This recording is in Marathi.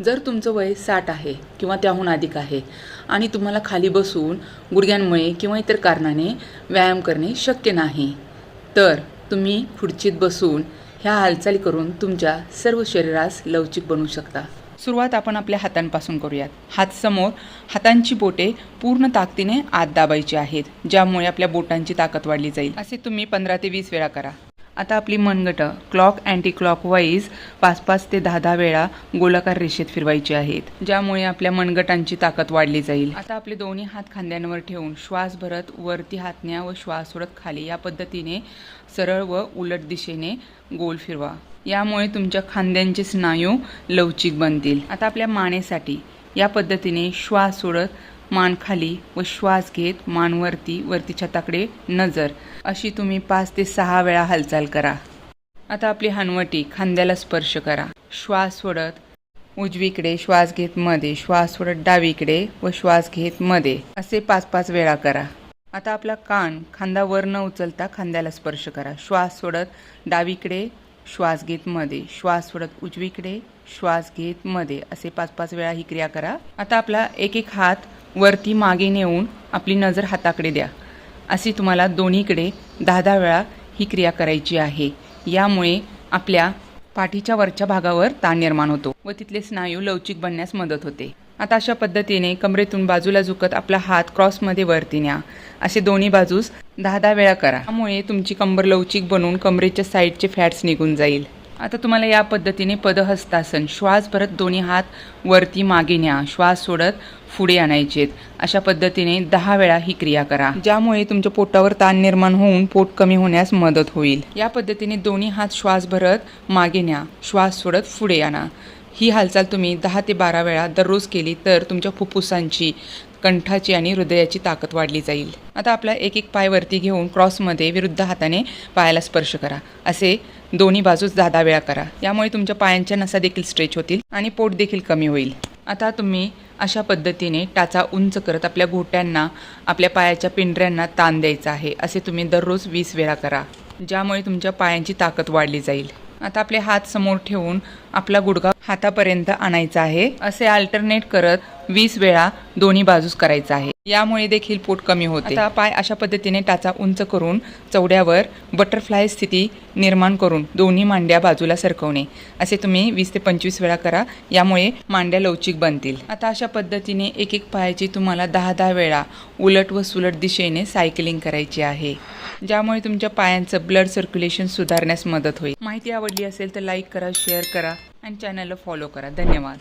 जर तुमचं वय 60 आहे किंवा त्याहून अधिक आहे आणि तुम्हाला खाली बसून गुडघ्यांमुळे किंवा इतर कारणाने व्यायाम करणे शक्य नाही, तर तुम्ही खुर्चीत बसून ह्या हालचाली करून तुमच्या सर्व शरीरास लवचिक बनवू शकता। सुरुवात आपण आपल्या हातांपासून करूयात। हात समोर, हातांची बोटे पूर्ण ताकदीने आत दाबायची आहेत, ज्यामुळे आपल्या बोटांची ताकद वाढली जाईल। असे तुम्ही 15 ते 20 वेळा करा। आता आपली मनगटं क्लॉक अँटी क्लॉकवाईज 5-5 ते 10-10 वेळा गोलाकार रेषेत फिरवायची आहेत, ज्यामुळे आपल्या मनगटांची ताकद वाढली जाईल। आता आपले दोन्ही हात खांद्यांवर ठेवून श्वास भरत वरती हात न्या व श्वास सोडत खाली, या पद्धतीने सरळ व उलट दिशेने गोल फिरवा। यामुळे तुमच्या खांद्यांचे स्नायू लवचिक बनतील। आता आपल्या मानेसाठी या पद्धतीने श्वास सोडत मान खाली व श्वास घेत मान वरती छताकडे नजर, अशी तुम्ही 5 ते 6 वेळा हालचाल करा। आता आपली हनवटी खांद्याला स्पर्श करा। श्वास सोडत उजवीकडे श्वास घेत मध्ये, श्वास सोडत डावीकडे व श्वास घेत मध्ये, असे 5-5 वेळा करा। आता आपला कान खांदा वर न उचलता खांद्याला स्पर्श करा। श्वास सोडत डावीकडे श्वास घेत मध्ये, श्वास सोडत उजवीकडे श्वास घेत मध्ये, असे 5-5 वेळा ही क्रिया करा। आता आपला एक हात वरती मागे नेऊन आपली नजर हाताकडे द्या। अशी तुम्हाला दोन्हीकडे 10-10 वेळा ही क्रिया करायची आहे। यामुळे आपल्या पाठीच्या वरच्या भागावर ताण निर्माण होतो व तिथले स्नायू लवचिक बनण्यास मदत होते। आता अशा पद्धतीने कमरेतून बाजूला झुकत आपला हात क्रॉसमध्ये वरती न्या। असे दोन्ही बाजूस 10-10 वेळा करा। त्यामुळे तुमची कंबर लवचिक बनून कमरेच्या साईडचे फॅट्स निघून जाईल। आता तुम्हाला या पद्धतीने पदहस्तासन, श्वास भरत दोन्ही हात वरती मागे न्या, श्वास सोडत पुढे आणायचेत। अशा पद्धतीने 10 वेळा ही क्रिया करा, ज्यामुळे तुमच्या पोटावर ताण निर्माण होऊन पोट कमी होण्यास मदत होईल। या पद्धतीने दोन्ही हात श्वास भरत मागे न्या, श्वास सोडत पुढे आणा। ही हालचाल तुम्ही 10 ते 12 वेळा दररोज केली तर तुमच्या फुफ्फुसांची, कंठाची आणि हृदयाची ताकद वाढली जाईल। आता आपला एक पाय वरती घेऊन क्रॉसमध्ये विरुद्ध हाताने पायाला स्पर्श करा। असे दोन्ही बाजूस 10-10 वेळा करा। यामुळे तुमच्या पायांच्या नसा देखील स्ट्रेच होतील आणि पोट देखील कमी होईल। आता तुम्ही अशा पद्धतीने टाचा उंच करत आपल्या घोट्यांना, आपल्या पायाच्या पिंढऱ्यांना ताण द्यायचा आहे। असे तुम्ही दररोज 20 वेळा करा, ज्यामुळे तुमच्या पायांची ताकद वाढली जाईल। आता आपले हात समोर ठेवून आपला गुडघा हातापर्यंत आणायचा आहे। असे अल्टरनेट करत 20 वेळा दोन्ही बाजूस करायचा आहे। यामुळे देखील पोट कमी होते। आता पाय अशा पद्धतीने टाचा उंच करून चवड्यावर बटरफ्लाय स्थिती निर्माण करून दोन्ही मांड्या बाजूला सरकवणे, असे तुम्ही 20 ते 25 वेळा करा। यामुळे मांड्या लवचिक बनतील। आता अशा पद्धतीने एक पायाची तुम्हाला 10-10 वेळा उलट व सुलट दिशेने सायकलिंग करायची आहे, ज्यामुळे तुमच्या पायांचं ब्लड सर्क्युलेशन सुधारण्यास मदत होईल। माहिती आवडली असेल तर लाईक करा, शेअर करा आणि चॅनलला फॉलो करा। धन्यवाद।